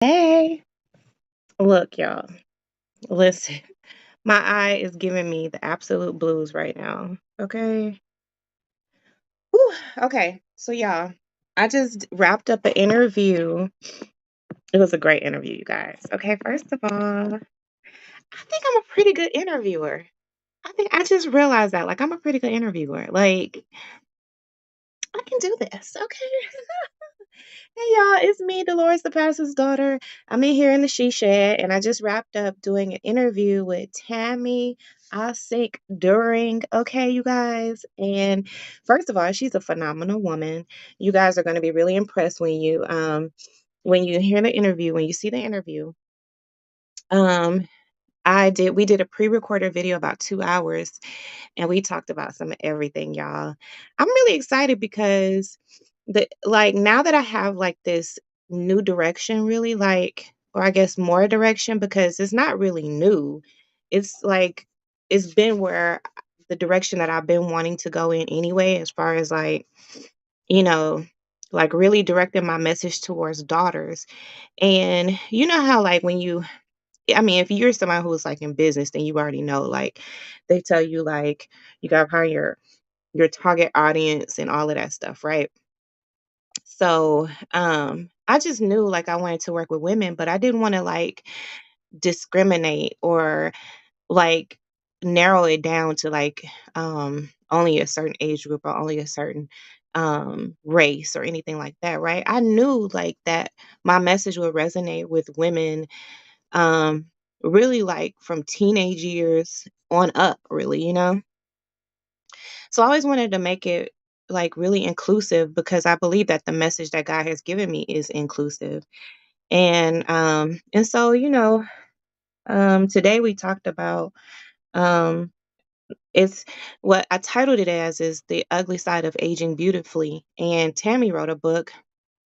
Hey, look, y'all. Listen, my eye is giving me the absolute blues right now. Okay. Whew, okay. So, y'all, I just wrapped up an interview. It was a great interview, you guys. Okay. First of all, I think I'm a pretty good interviewer. I think I just realized that. Like, I'm a pretty good interviewer. Like, I can do this. Okay. Hey y'all, it's me, Delores, the pastor's daughter. I'm in here in the she shed, and I just wrapped up doing an interview with Tammy Osik During. Okay, you guys. And first of all, she's a phenomenal woman. You guys are going to be really impressed when you hear the interview, when you see the interview. Um, we did a pre-recorded video about 2 hours, and we talked about some of everything, y'all. I'm really excited because now that I have like this new direction, really like, or I guess more direction, because it's not really new. It's like it's been where the direction that I've been wanting to go in anyway, as far as like, you know, like really directing my message towards daughters. And you know how like when you I mean, if you're someone who's like in business, then you already know, like they tell you like you gotta find your target audience and all of that stuff, right? So I just knew like I wanted to work with women, but I didn't want to like discriminate or like narrow it down to like only a certain age group or only a certain race or anything like that, right? I knew like that my message would resonate with women um really like from teenage years on up, really, you know. So I always wanted to make it like really inclusive because I believe that the message that God has given me is inclusive. And so, today we talked about um it's what I titled it as is the ugly side of aging beautifully. And Tammy wrote a book,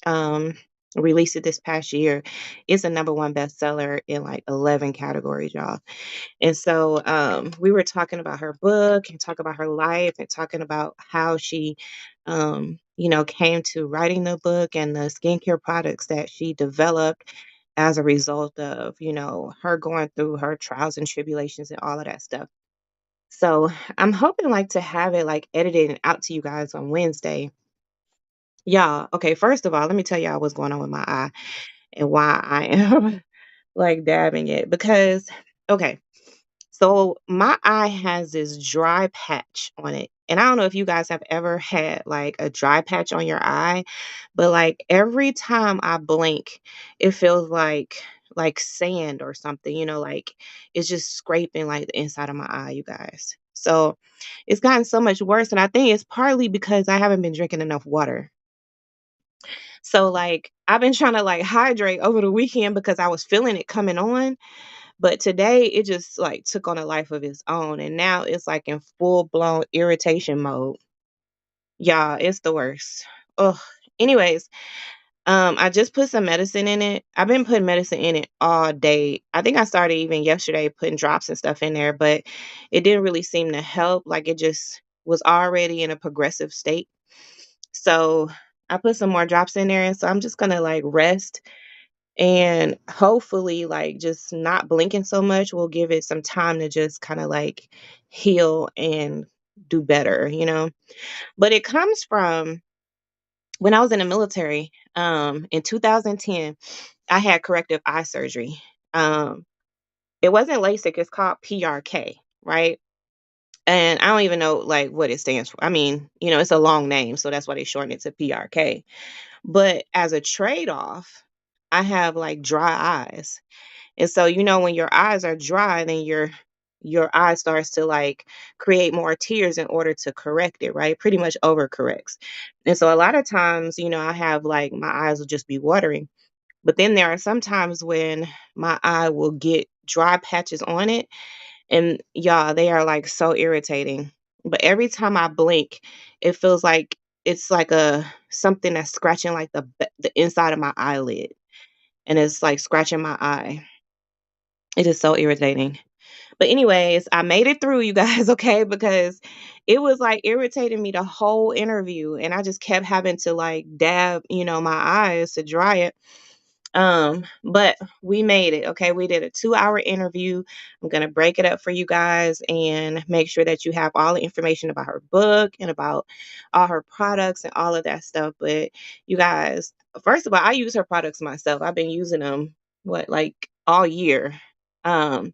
um, released it this past year. It's a number one bestseller in like 11 categories, y'all. And so we were talking about her book and talking about her life and talking about how she, came to writing the book and the skincare products that she developed as a result of, her going through her trials and tribulations and all of that stuff. So I'm hoping like to have it like edited and out to you guys on Wednesday. Y'all, okay, first of all, let me tell y'all what's going on with my eye and why I am like dabbing it. Because, okay, so my eye has this dry patch on it. And I don't know if you guys have ever had like a dry patch on your eye, but like every time I blink, it feels like sand or something, like it's just scraping like the inside of my eye, you guys. So it's gotten so much worse. And I think it's partly because I haven't been drinking enough water. So like I've been trying to like hydrate over the weekend because I was feeling it coming on, but today it just like took on a life of its own and now it's like in full blown irritation mode. Yeah, it's the worst. Ugh. Anyways, I just put some medicine in it. I've been putting medicine in it all day. I think I started even yesterday putting drops and stuff in there, but it didn't really seem to help. Like it just was already in a progressive state. So I put some more drops in there and so I'm just gonna like rest and hopefully like just not blinking so much will give it some time to just kind of like heal and do better, but it comes from when I was in the military. In 2010 I had corrective eye surgery. It wasn't LASIK, it's called PRK, right? And I don't even know like what it stands for. I mean, it's a long name, so that's why they shorten it to PRK. But as a trade-off, I have like dry eyes. And so, when your eyes are dry, then your eye starts to like create more tears in order to correct it, right? Pretty much overcorrects. And so a lot of times, I have like my eyes will just be watering. But then there are some times when my eye will get dry patches on it. And y'all, they are like so irritating. But every time I blink, it feels like it's like a something that's scratching like the inside of my eyelid. And it's like scratching my eye. It is so irritating. But anyways, I made it through, you guys, okay? Because it was like irritating me the whole interview. And I just kept having to like dab, my eyes to dry it. But we made it. Okay. We did a 2-hour interview. I'm going to break it up for you guys and make sure that you have all the information about her book and about all her products and all of that stuff. But you guys, first of all, I use her products myself. I've been using them like all year. Um,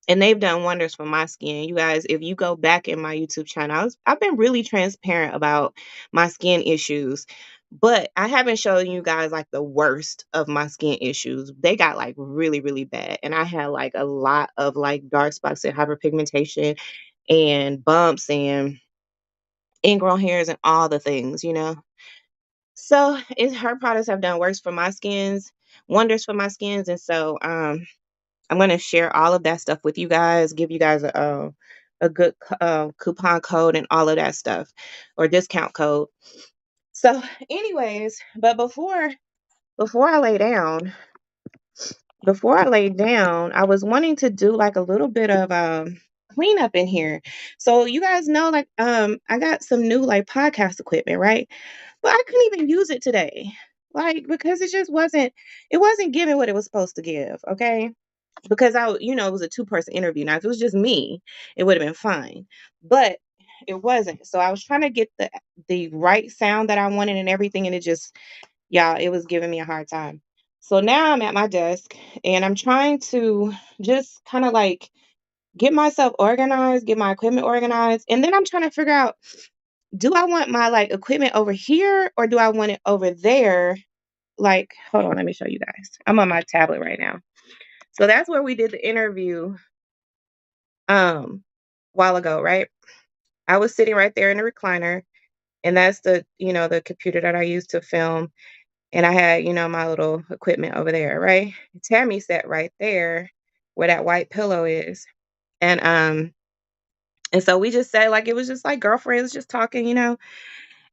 and they've done wonders for my skin. You guys, if you go back in my YouTube channel, I've been really transparent about my skin issues, but I haven't shown you guys like the worst of my skin issues. They got like really, really bad. And I had like a lot of like dark spots and hyperpigmentation and bumps and ingrown hairs and all the things. So her products have done worse for my skins, wonders for my skins. And so I'm going to share all of that stuff with you guys, give you guys a good coupon code and all of that stuff, or discount code. So, anyways, but before I lay down, I was wanting to do like a little bit of cleanup in here. So you guys know, like I got some new like podcast equipment, right? But I couldn't even use it today. Like because it wasn't giving what it was supposed to give, okay? Because it was a two-person interview. Now, if it was just me, it would have been fine. But it wasn't. So I was trying to get the right sound that I wanted and everything, and it was giving me a hard time. So now I'm at my desk and I'm trying to just kind of like get myself organized, get my equipment organized, and then I'm trying to figure out, do I want my like equipment over here or do I want it over there? Like, hold on, let me show you guys. I'm on my tablet right now. So that's where we did the interview while ago, right? I was sitting right there in the recliner, and that's the computer that I use to film. And I had, my little equipment over there, right? Tammy sat right there where that white pillow is. And so we just said like it was just like girlfriends just talking.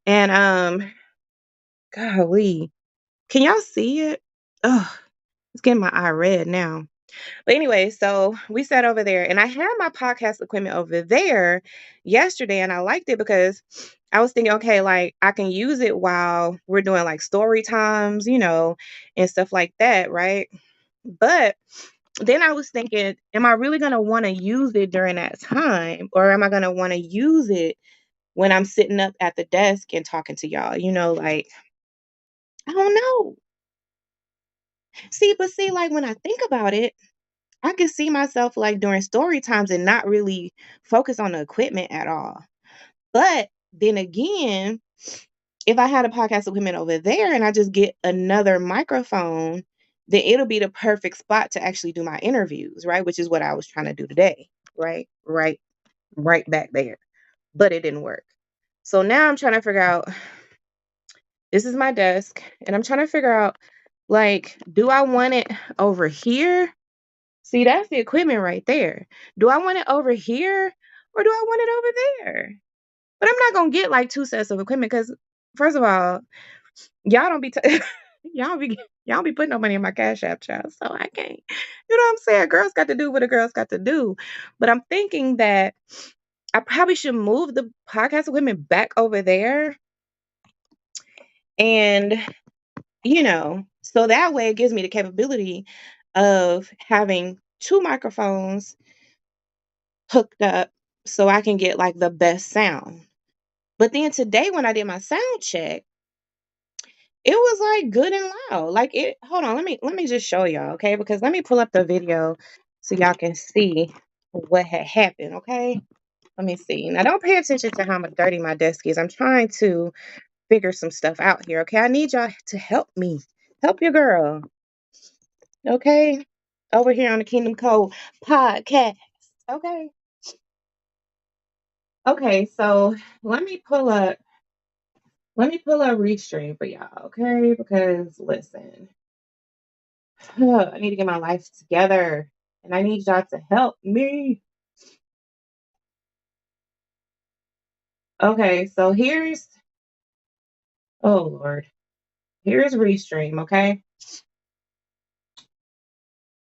And golly, can y'all see it? Oh, it's getting my eye red now. But anyway, so we sat over there and I had my podcast equipment over there yesterday and I liked it because I was thinking, okay, like I can use it while we're doing like story times, and stuff like that, right? But then I was thinking, am I really going to want to use it during that time? Or am I going to want to use it when I'm sitting up at the desk and talking to y'all? Like, I don't know. See, like when I think about it, I could see myself like during story times and not really focus on the equipment at all. But then again, if I had a podcast equipment over there and I just get another microphone, then it'll be the perfect spot to actually do my interviews, right? Which is what I was trying to do today, right? Right back there. But it didn't work. So now I'm trying to figure out, this is my desk, and I'm trying to figure out, like, do I want it over here? See, that's the equipment right there. Do I want it over here or do I want it over there? But I'm not gonna get like two sets of equipment because, first of all, y'all don't be y'all be y'all be putting no money in my Cash App, child. So I can't. You know what I'm saying? Girls got to do what a girl's got to do. But I'm thinking that I probably should move the podcast equipment back over there, and so that way it gives me the capability of having two microphones hooked up so I can get like the best sound. But then today when I did my sound check, it was like good and loud. Like it hold on, let me just show y'all, okay? Because let me pull up the video so y'all can see what had happened, okay? Let me see. Now don't pay attention to how much dirty my desk is. I'm trying to figure some stuff out here, okay? I need y'all to help me. Help your girl. Okay? Over here on the Kingdom Code podcast. Okay. Okay, so let me pull up Restream for y'all, okay? Because listen, I need to get my life together and I need y'all to help me. Okay, so oh Lord, here's Restream, okay?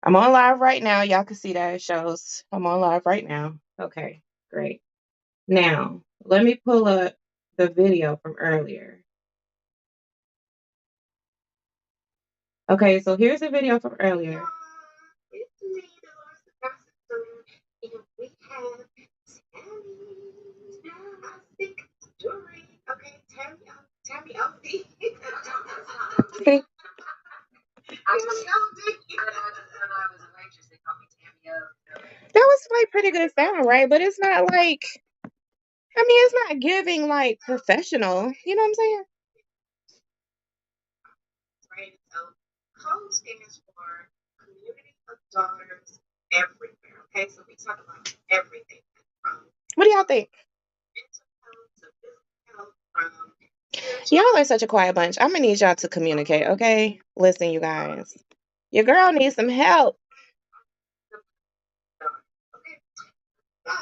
I'm on live right now. Y'all can see that it shows I'm on live right now. Okay, great. Now, let me pull up the video from earlier. Okay, so here's a video from earlier. It's me, Delores, the gossip girl, and we have Tammy. I think jewelry. Okay, Tammy LD. See? Tammy LD. That was like pretty good sound, right? But it's not like, I mean, it's not giving like professional. You know what I'm saying? Right. So CODE stands for Community of Daughters Everywhere. Okay, so we talk about everything from what do y'all think? Mental health to physical health, from y'all are such a quiet bunch. I'm gonna need y'all to communicate, okay? Listen, you guys. Your girl needs some help. Okay, so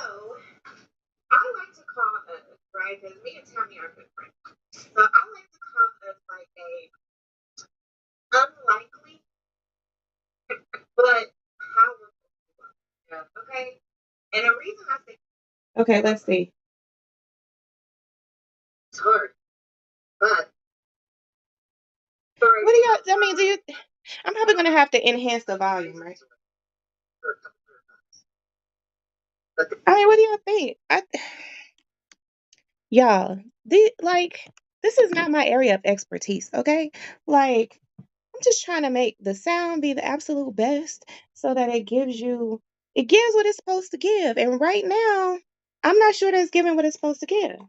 I like to call us, right? Because me and Tammy are good friends. So I like to call us like a unlikely but powerful love. Yeah, okay? And the reason I say okay, let's see. It's hard, but what do y'all? I mean, do you? I'm probably gonna have to enhance the volume, right? I mean, what do y'all think? Y'all, this is not my area of expertise, okay? Like, I'm just trying to make the sound be the absolute best so that it gives what it's supposed to give. And right now, I'm not sure that it's giving what it's supposed to give.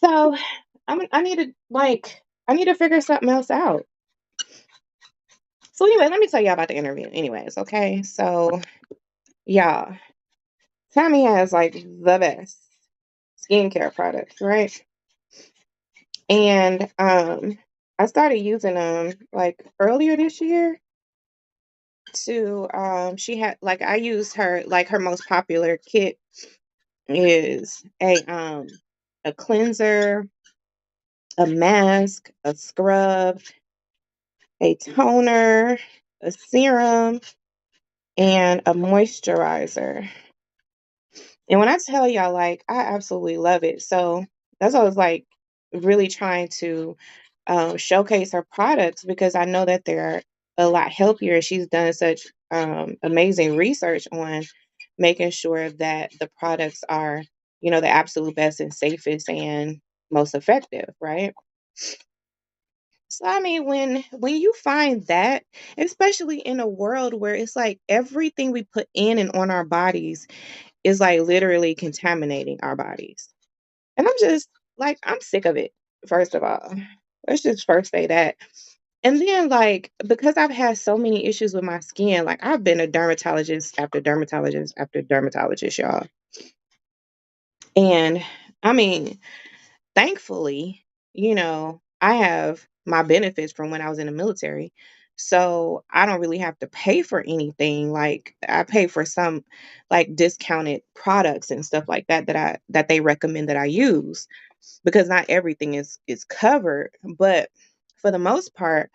So I need to I need to figure something else out. So anyway, let me tell y'all about the interview. Anyways, okay. So y'all, Tammy has like the best skincare products, right? And I started using them like earlier this year to she had like I used her like her most popular kit is a cleanser, a mask, a scrub, a toner, a serum, and a moisturizer. And when I tell y'all, like, I absolutely love it. So that's why I was like really trying to showcase her products because I know that they're a lot healthier. She's done such amazing research on making sure that the products are, the absolute best and safest and most effective, right? So I mean, when you find that, especially in a world where it's like everything we put in and on our bodies is like literally contaminating our bodies. And I'm just like, I'm sick of it, first of all. Let's just first say that. And then, like, because I've had so many issues with my skin, like, I've been a dermatologist after dermatologist after dermatologist, y'all. And I mean, thankfully, I have my benefits from when I was in the military. So I don't really have to pay for anything. Like I pay for some like discounted products and stuff like that that they recommend that I use because not everything is covered, but for the most part,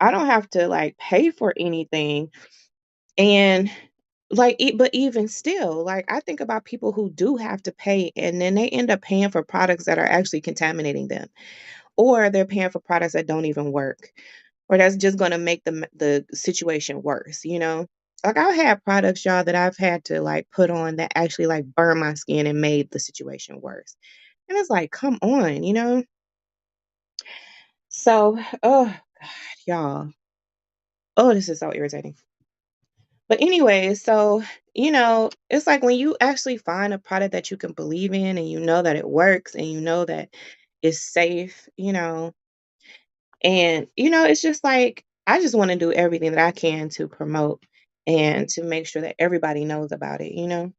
I don't have to like pay for anything. And but even still, like I think about people who do have to pay and then they end up paying for products that are actually contaminating them, or they're paying for products that don't even work, or that's just going to make the situation worse, Like I've had products, y'all, that I've had to like put on that actually like burn my skin and made the situation worse. And it's like, come on, So, oh God, y'all. Oh, this is so irritating. But anyway, so, it's like when you actually find a product that you can believe in and you know that it works and you know that it's safe, and it's just like I just want to do everything that I can to promote and to make sure that everybody knows about it.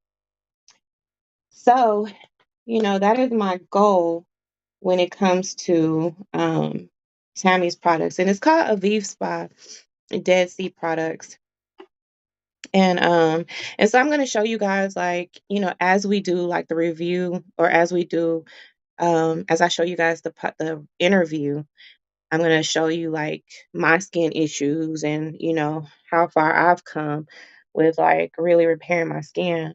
So, that is my goal when it comes to Tammy's products. And it's called Aviv Spa Dead Sea Products. And so I'm going to show you guys like, as we do like the review or as we do as I show you guys the interview, I'm going to show you like my skin issues and, how far I've come with like really repairing my skin.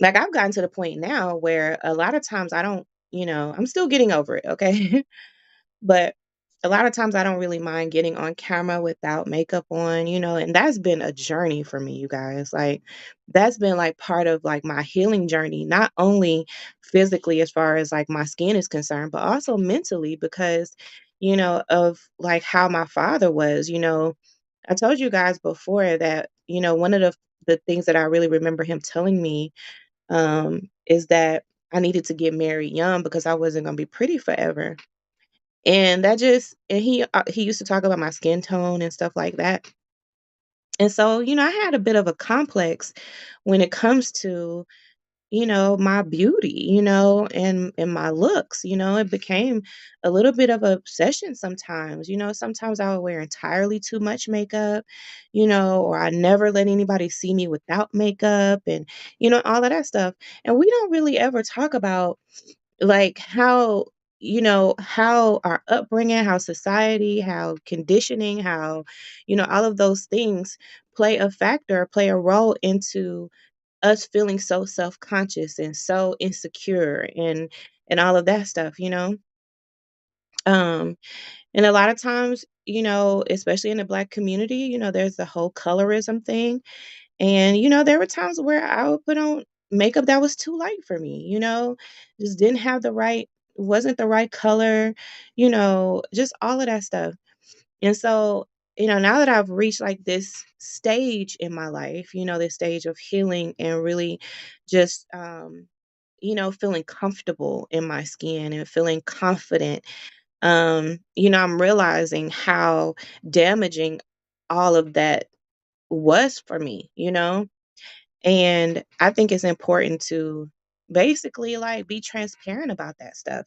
Like I've gotten to the point now where a lot of times I don't, I'm still getting over it, okay? But a lot of times I don't really mind getting on camera without makeup on, and that's been a journey for me, you guys. Like, that's been like part of like my healing journey, not only physically as far as like my skin is concerned, but also mentally because, of like how my father was. I told you guys before that, one of the things that I really remember him telling me is that I needed to get married young because I wasn't going to be pretty forever. And that just and he used to talk about my skin tone and stuff like that. And so, I had a bit of a complex when it comes to, my beauty, and my looks. It became a little bit of an obsession sometimes. Sometimes I would wear entirely too much makeup, or I never let anybody see me without makeup and, all of that stuff. And we don't really ever talk about like how our upbringing, how society, how conditioning, how all of those things play a role into us feeling so self-conscious and so insecure and all of that stuff. um and a lot of times, especially in the Black community, there's the whole colorism thing. And, there were times where I would put on makeup that was too light for me, just didn't have wasn't the right color, just all of that stuff. And so, now that I've reached like this stage in my life, this stage of healing and really just, feeling comfortable in my skin and feeling confident, I'm realizing how damaging all of that was for me, and I think it's important to basically like be transparent about that stuff,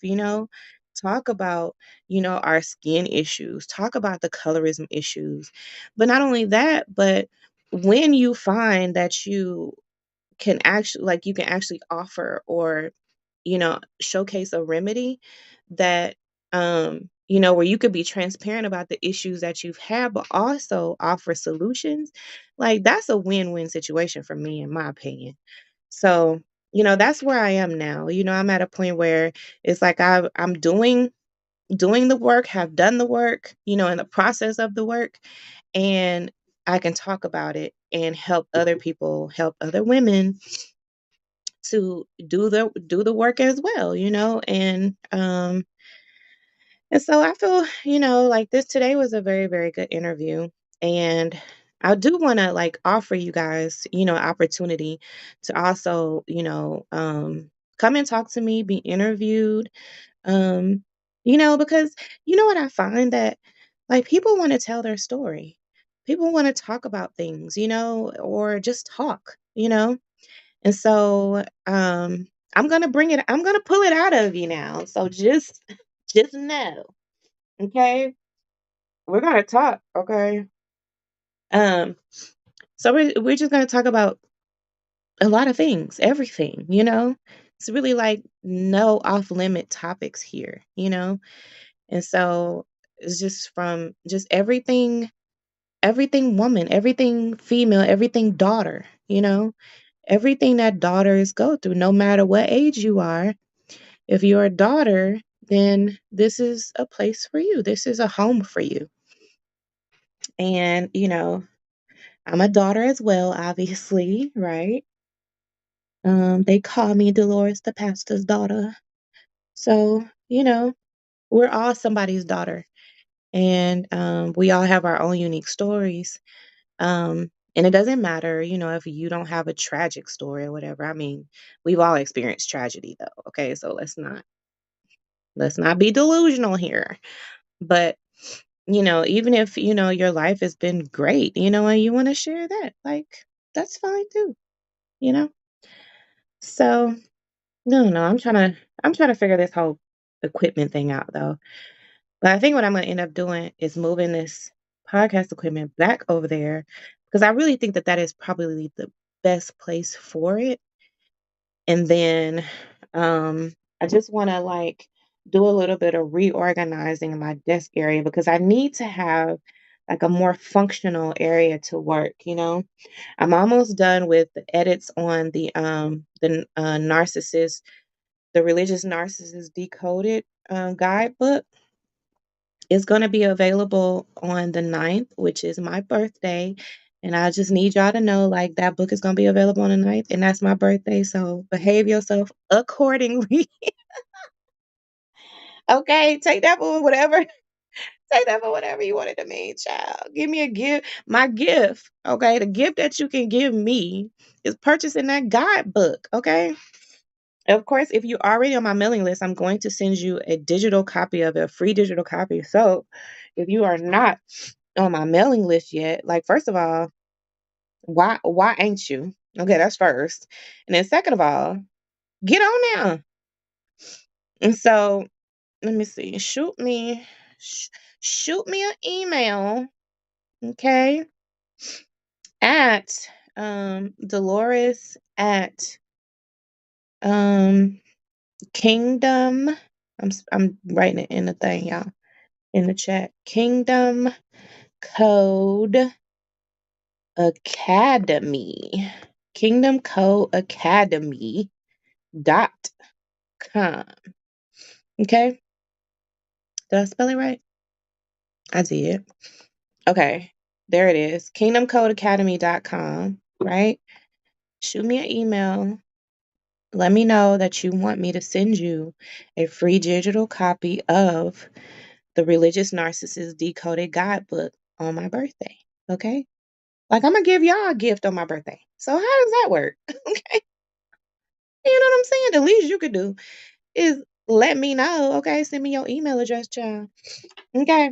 talk about, our skin issues, talk about the colorism issues. But not only that, but when you find that you can actually offer or, showcase a remedy that, where you could be transparent about the issues that you've had, but also offer solutions, like that's a win-win situation for me, in my opinion. So, that's where I am now. I'm at a point where it's like I'm doing the work, have done the work, in the process of the work, and I can talk about it and help other people, help other women to do the work as well, and so I feel, like this today was a very, very good interview. And I do want to like offer you guys, opportunity to also, come and talk to me, be interviewed. Um, because what I find that like people want to tell their story. People want to talk about things, or just talk, And so I'm gonna pull it out of you now. So just know. Okay, we're gonna talk. Okay. Um, so we're just gonna talk about a lot of things, everything. It's really like no off limit topics here. And so it's just from just everything woman, everything female, everything daughter. Everything that daughters go through, no matter what age you are. If you're a daughter, then this is a place for you. This is a home for you. And, I'm a daughter as well, obviously, right? They call me Delores, the pastor's daughter. So, we're all somebody's daughter. And we all have our own unique stories. And it doesn't matter, if you don't have a tragic story or whatever. I mean, we've all experienced tragedy though. Okay. So let's not be delusional here. But, even if, your life has been great, and you want to share that, like, that's fine too, you know? So, no, I'm trying to figure this whole equipment thing out though. But I think what I'm going to end up doing is moving this podcast equipment back over there because I really think that that is probably the best place for it. And then I just want to like do a little bit of reorganizing in my desk area because I need to have like a more functional area to work, I'm almost done with the edits on the religious narcissist decoded guidebook. It's going to be available on the 9th, which is my birthday. And I just need y'all to know, like, that book is going to be available on the 9th, and that's my birthday. So behave yourself accordingly. Okay, take that for whatever. Take that for whatever you want it to mean, child. Give me a gift. My gift, okay? The gift that you can give me is purchasing that guidebook, okay? Of course, if you're already on my mailing list, I'm going to send you a digital copy of it, a free digital copy. So if you are not on my mailing list yet, like, first of all, why ain't you? Okay, that's first. And then second of all, get on now. And so let me see. Shoot me an email, okay, at Delores at um Kingdom. I'm writing it in the thing, y'all, in the chat. Kingdom Code Academy. Kingdom Code Academy dot com. Okay, did I spell it right? I did. Okay, there it is. KingdomCodeAcademy.com. Right? Shoot me an email. Let me know that you want me to send you a free digital copy of the Religious Narcissist Decoded Guidebook on my birthday. Okay? Like, I'm gonna give y'all a gift on my birthday. So how does that work? Okay. You know what I'm saying? The least you could do is let me know. Okay. Send me your email address, child. Okay.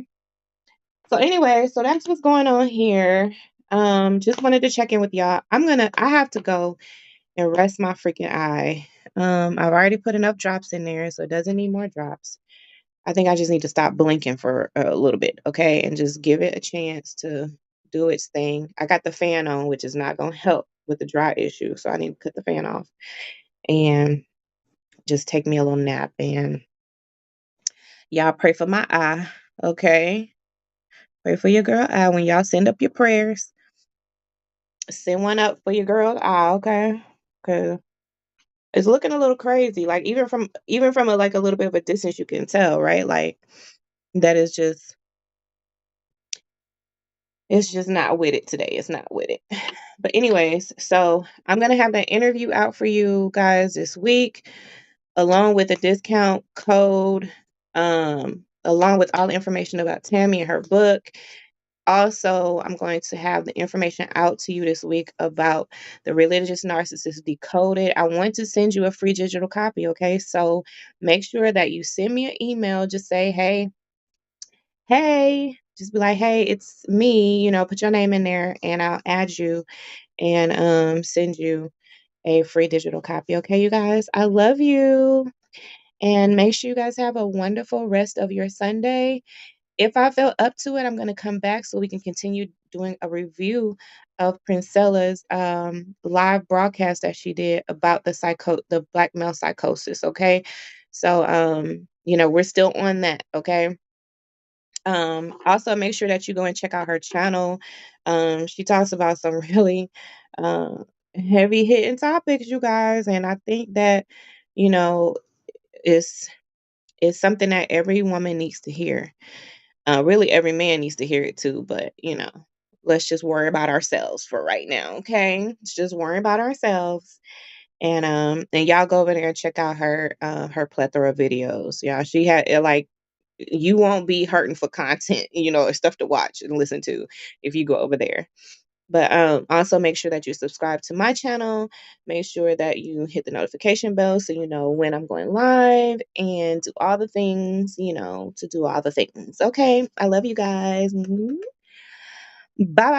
So anyway, so that's what's going on here. Just wanted to check in with y'all. I have to go and rest my freaking eye. I've already put enough drops in there, so it doesn't need more drops. I think I just need to stop blinking for a little bit, okay? And just give it a chance to do its thing. I got the fan on, which is not gonna help with the dry issue. So I need to cut the fan off and just take me a little nap. And y'all pray for my eye, okay? Pray for your girl eye. When y'all send up your prayers, send one up for your girl eye, okay? Cause it's looking a little crazy. Like, even from a, like, a little bit of a distance, you can tell, right? Like, that is just it's just not with it today. It's not with it. But anyways, so I'm gonna have that interview out for you guys this week, along with a discount code, along with all the information about Tammy and her book. Also, I'm going to have the information out to you this week about the Religious Narcissist Decoded. I want to send you a free digital copy, okay? So make sure that you send me an email. Just say, hey, just be like, hey, it's me, put your name in there and I'll add you and send you a free digital copy. Okay, you guys, I love you. And make sure you guys have a wonderful rest of your Sunday. If I feel up to it, I'm going to come back so we can continue doing a review of Princella's live broadcast that she did about the black male psychosis. Okay, so we're still on that. Okay. Also make sure that you go and check out her channel. She talks about some really uh, heavy hitting topics, you guys, and I think that you know it's something that every woman needs to hear. Really, every man needs to hear it too. But let's just worry about ourselves for right now, okay? Let's just worry about ourselves. And y'all go over there and check out her plethora of videos. Yeah, she had like you won't be hurting for content, stuff to watch and listen to if you go over there. But also make sure that you subscribe to my channel. Make sure that you hit the notification bell so you know when I'm going live and do all the things, to do all the things. Okay. I love you guys. Bye.